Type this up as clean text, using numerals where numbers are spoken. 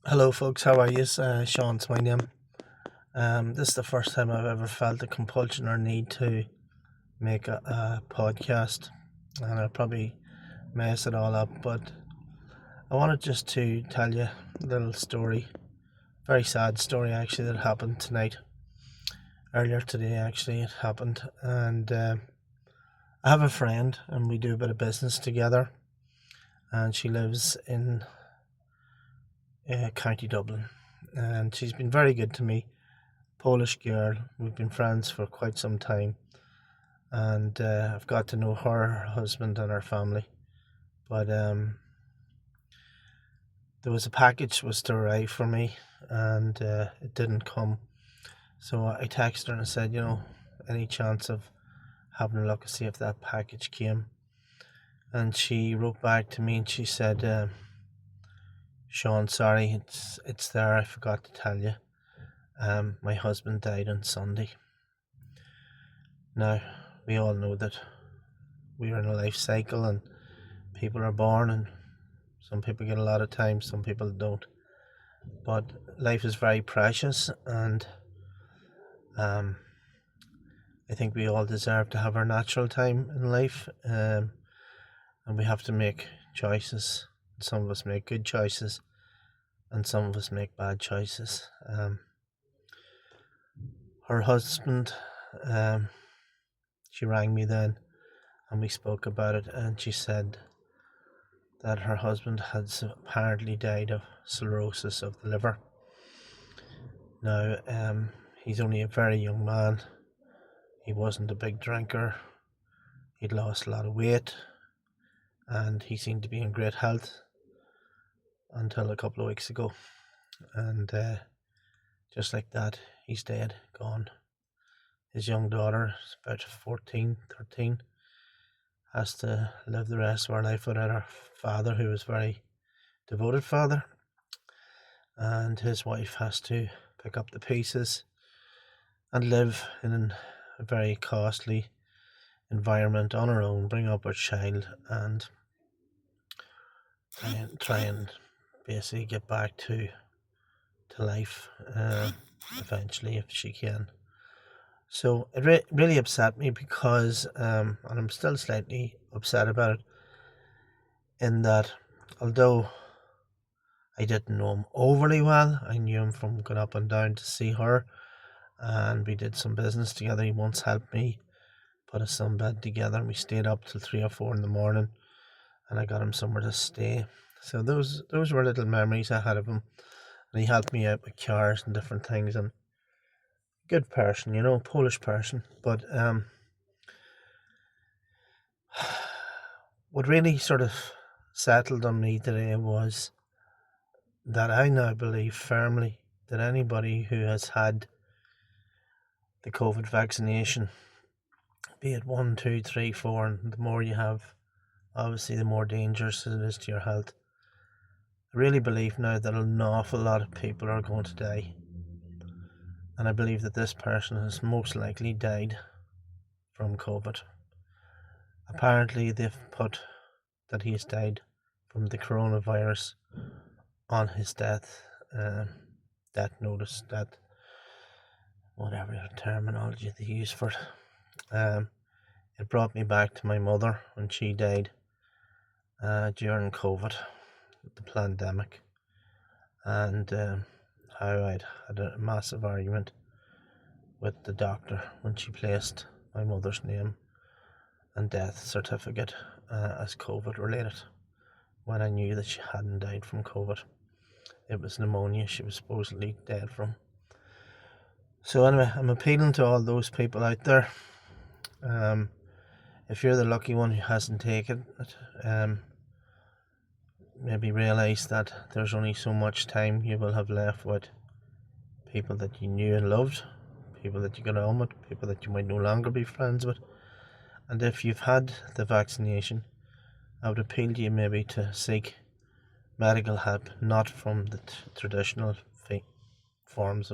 Hello, folks. How are you? Sean's my name. This is the first time I've ever felt a compulsion or need to make a podcast, and I'll probably mess it all up. But I wanted just to tell you a little story, very sad story actually, that happened tonight. Earlier today, actually, it happened, and I have a friend, and we do a bit of business together, and she lives in County Dublin, and she's been very good to me. Polish girl. We've been friends for quite some time, and I've got to know her husband and her family. But there was a package was to arrive for me, and it didn't come. So I texted her and said, any chance of having a look to see if that package came? And she wrote back to me and she said, Sean, sorry, it's there. I forgot to tell you. My husband died on Sunday. Now, we all know that we're in a life cycle and people are born, and some people get a lot of time, some people don't. But life is very precious, and I think we all deserve to have our natural time in life, and we have to make choices. Some of us make good choices, and some of us make bad choices. Her husband, she rang me then, and we spoke about it, and she said that her husband had apparently died of cirrhosis of the liver. Now, he's only a very young man. He wasn't a big drinker. He'd lost a lot of weight, and he seemed to be in great health until a couple of weeks ago. And just like that, he's dead, gone. His young daughter, about 14, 13, has to live the rest of her life without her father, who was a very devoted father. And his wife has to pick up the pieces and live in a very costly environment on her own, bring up her child, and try and basically get back to life eventually, if she can. So it really upset me because, and I'm still slightly upset about it, in that although I didn't know him overly well, I knew him from going up and down to see her, and we did some business together. He once helped me put a sunbed together, and we stayed up till 3 or 4 in the morning, and I got him somewhere to stay. So those were little memories I had of him, and he helped me out with cars and different things, and good person, Polish person. But what really sort of settled on me today was that I now believe firmly that anybody who has had the COVID vaccination, be it 1, 2, 3, 4, and the more you have, obviously the more dangerous it is to your health. I really believe now that an awful lot of people are going to die, and I believe that this person has most likely died from COVID. Apparently they've put that he has died from the coronavirus on his death notice, that whatever terminology they use for it. It brought me back to my mother when she died during COVID, the pandemic, and how I'd had a massive argument with the doctor when she placed my mother's name and death certificate as COVID related, when I knew that she hadn't died from COVID. It was pneumonia she was supposedly dead from. So anyway, I'm appealing to all those people out there. If you're the lucky one who hasn't taken it, maybe realise that there's only so much time you will have left with people that you knew and loved, people that you got on with, people that you might no longer be friends with. And if you've had the vaccination, I would appeal to you maybe to seek medical help, not from the traditional forms of